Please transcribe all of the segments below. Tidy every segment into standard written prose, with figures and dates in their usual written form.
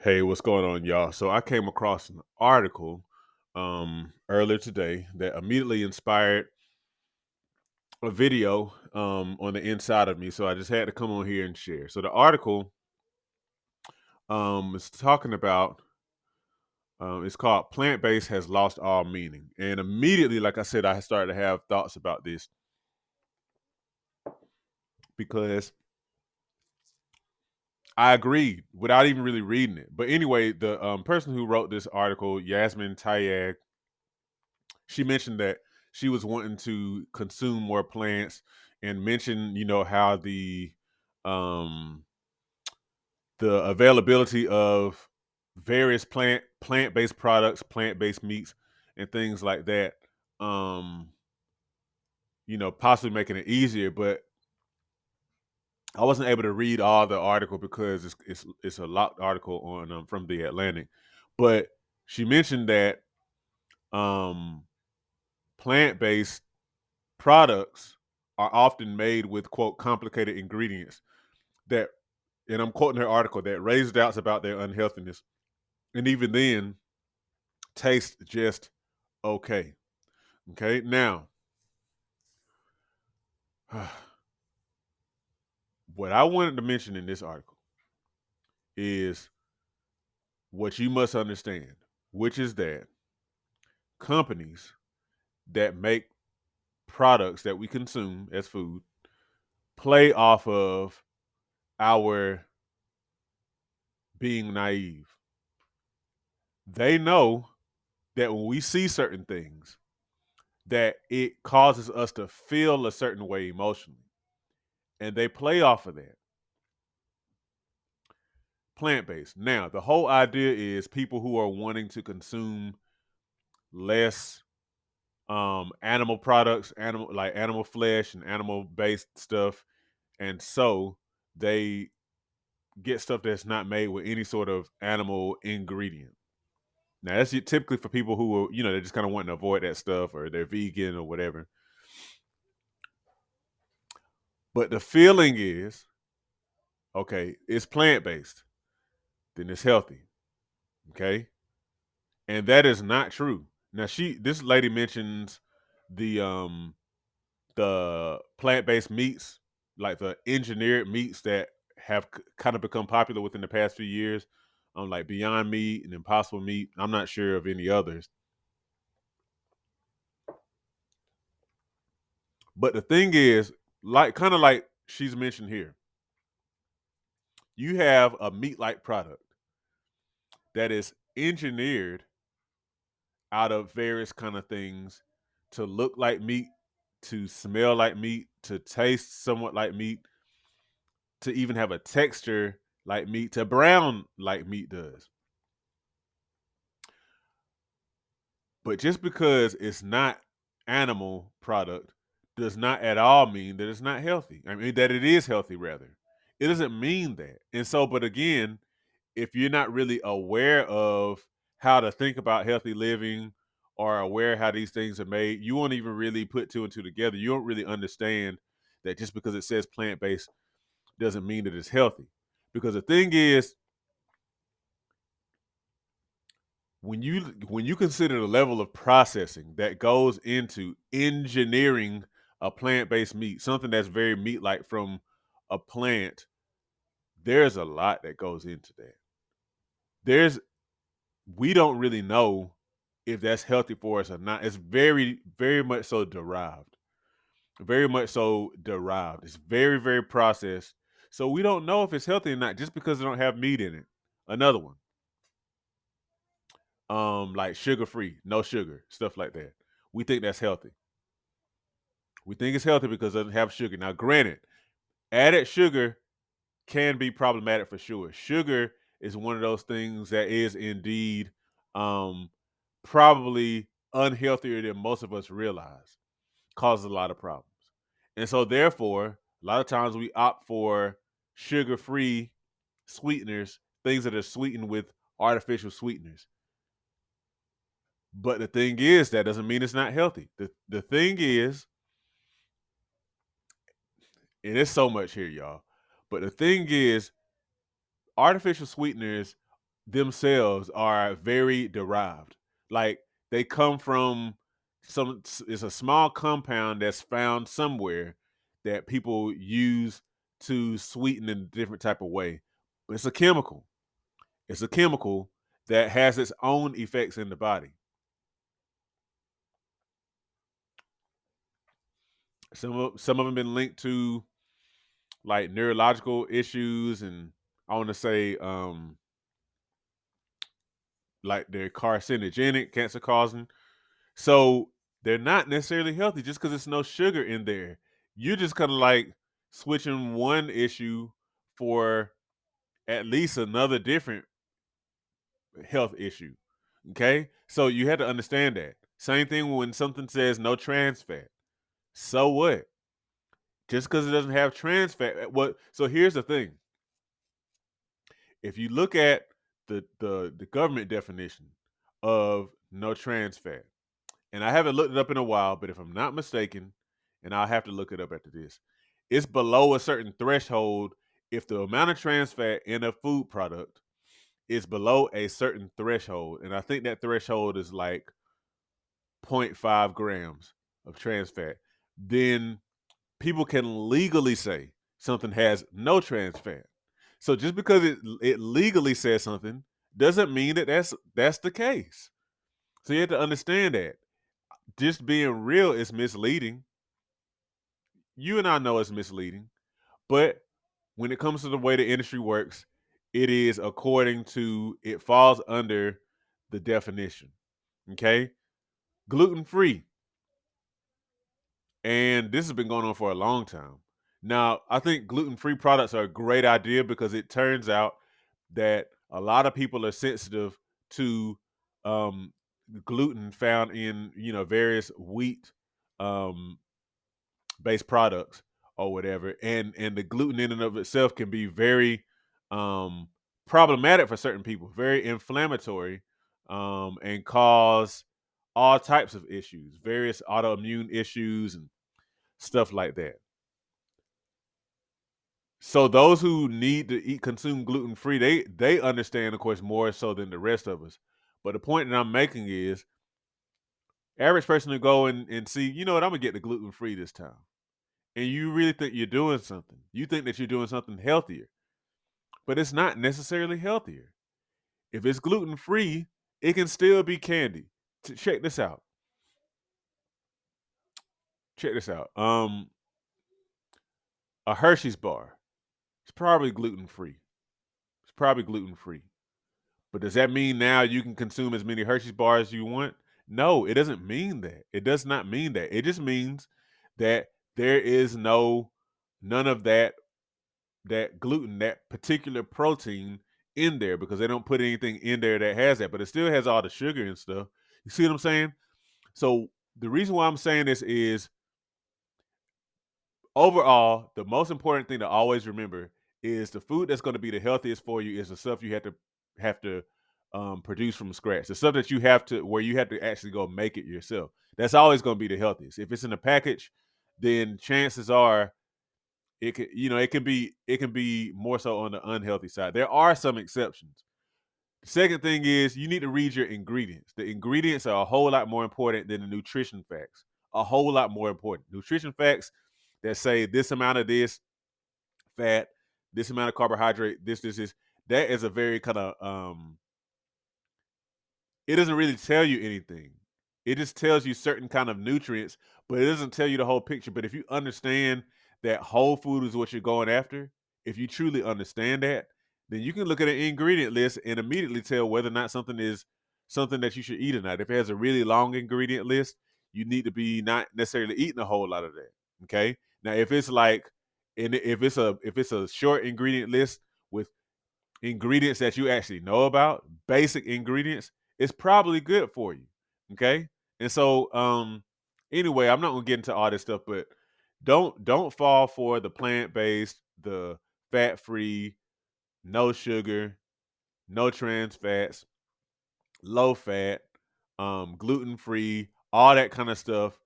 Hey, what's going on, y'all? So I came across an article earlier today that immediately inspired a video on the inside of me. So I just had to come on here and share. So the article is talking about it's called "Plant Based Has Lost All Meaning," and immediately, like I said, I started to have thoughts about this because I agreed without even really reading it. But anyway, the person who wrote this article, Yasmin Tayag, she mentioned that she was wanting to consume more plants and mentioned, how um the availability of various plant-based products, plant-based meats and things like that, um, possibly making it easier. But I wasn't able to read all the article because it's a locked article on from the Atlantic. But she mentioned that um plant-based products are often made with quote complicated ingredients that, and I'm quoting her article, that raise doubts about their unhealthiness, and even then taste just okay. Okay, now what I wanted to mention in this article is what you must understand, which is that companies that make products that we consume as food play off of our being naive. They know that when we see certain things, that it causes us to feel a certain way emotionally. And they play off of that. Plant based. Now, the whole idea is people who are wanting to consume less animal products, animal flesh and animal based stuff. And so they get stuff that's not made with any sort of animal ingredient. Now, that's typically for people who are, they're just kind of wanting to avoid that stuff, or they're vegan or whatever. But the feeling is, okay, it's plant based, then it's healthy. Okay. And that is not true. Now this lady mentions the um the plant-based meats, like the engineered meats that have kind of become popular within the past few years, like Beyond Meat and Impossible Meat. I'm not sure of any others. But the thing is, like kind of like she's mentioned here, you have a meat-like product that is engineered out of various kind of things to look like meat, to smell like meat, to taste somewhat like meat, to even have a texture like meat, to brown like meat does. But just because it's not animal product does not at all mean that it's not healthy. I mean that it is healthy rather. It doesn't mean that. And so, but again, if you're not really aware of how to think about healthy living or aware how these things are made, you won't even really put two and two together. You don't really understand that just because it says plant based doesn't mean that it's healthy. Because the thing is, when you consider the level of processing that goes into engineering a plant-based meat, something that's very meat-like from a plant, there's a lot that goes into that. There's We don't really know if that's healthy for us or not. It's very, very much so derived. Very much so derived. It's very, very processed. So we don't know if it's healthy or not just because it don't have meat in it. Another one, like sugar free, no sugar, stuff like that. We think that's healthy. We think it's healthy because it doesn't have sugar. Now, granted, added sugar can be problematic for sure. Sugar is one of those things that is indeed um, probably unhealthier than most of us realize, causes a lot of problems. And so, therefore, a lot of times we opt for sugar free sweeteners, things that are sweetened with artificial sweeteners. But the thing is, that doesn't mean it's not healthy. The thing is, and it's so much here, y'all. But the thing is, artificial sweeteners, themselves are very derived. Like they come from it's a small compound that's found somewhere that people use to sweeten in a different type of way. But it's a chemical. It's a chemical that has its own effects in the body. Some of them been linked to like neurological issues, and I want to say like they're carcinogenic, cancer causing. So they're not necessarily healthy just because there's no sugar in there. You're just kind of like switching one issue for at least another different health issue. Okay. So you had to understand that. Same thing when something says no trans fat. So what? Just because it doesn't have trans fat. What? So here's the thing. If you look at the government definition of no trans fat, and I haven't looked it up in a while, but if I'm not mistaken, and I'll have to look it up after this, it's below a certain threshold. If the amount of trans fat in a food product is below a certain threshold, and I think that threshold is like zero point 0.5 grams of trans fat, then people can legally say something has no trans fat. So just because it legally says something doesn't mean that that's the case. So you have to understand that just being real is misleading. You and I know it's misleading, but when it comes to the way the industry works, it is according to it falls under the definition. Okay, gluten free, and this has been going on for a long time. Now, I think gluten free products are a great idea because it turns out that a lot of people are sensitive to um, gluten found in various wheat um, based products or whatever, and the gluten in and of itself can be very um, problematic for certain people, very inflammatory, and cause all types of issues, various autoimmune issues and stuff like that. So those who need to eat consume gluten free, they understand, of course, more so than the rest of us. But the point that I'm making is, average person to go and see, you know what, I'm gonna get the gluten free this time, and you really think you're doing something. You think that you're doing something healthier, but it's not necessarily healthier. If it's gluten free, it can still be candy. Check this out. Check this out. A Hershey's bar. It's probably gluten free. It's probably gluten free. But does that mean now you can consume as many Hershey's bars as you want? No, it doesn't mean that. It does not mean that. It just means that there is none of that gluten, that particular protein in there because they don't put anything in there that has that, but it still has all the sugar and stuff. You see what I'm saying? So the reason why I'm saying this is overall, the most important thing to always remember is the food that's going to be the healthiest for you is the stuff you have to produce from scratch. The stuff that you have to where you have to actually go make it yourself. That's always going to be the healthiest. If it's in a package, then chances are it can be more so on the unhealthy side. There are some exceptions. The second thing is you need to read your ingredients. The ingredients are a whole lot more important than the nutrition facts. A whole lot more important. Nutrition facts that say this amount of this fat, this amount of carbohydrate, this. That is a very kind of it doesn't really tell you anything. It just tells you certain kind of nutrients, but it doesn't tell you the whole picture. But if you understand that whole food is what you're going after, if you truly understand that, then you can look at an ingredient list and immediately tell whether or not something is something that you should eat or not. If it has a really long ingredient list, you need to be not necessarily eating a whole lot of that. Okay. Now, if it's like, and if it's a short ingredient list with ingredients that you actually know about, basic ingredients, it's probably good for you. Okay. And so anyway, I'm not gonna get into all this stuff, but don't fall for the plant-based, the fat-free, no sugar, no trans fats, low fat, gluten free, all that kind of stuff.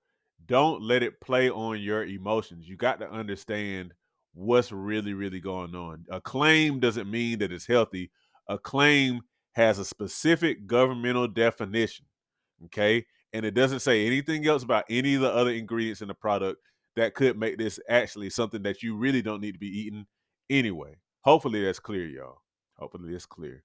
Don't let it play on your emotions. You got to understand what's really, really going on. A claim doesn't mean that it's healthy. A claim has a specific governmental definition, okay? And it doesn't say anything else about any of the other ingredients in the product that could make this actually something that you really don't need to be eating anyway. Hopefully that's clear, y'all. Hopefully it's clear.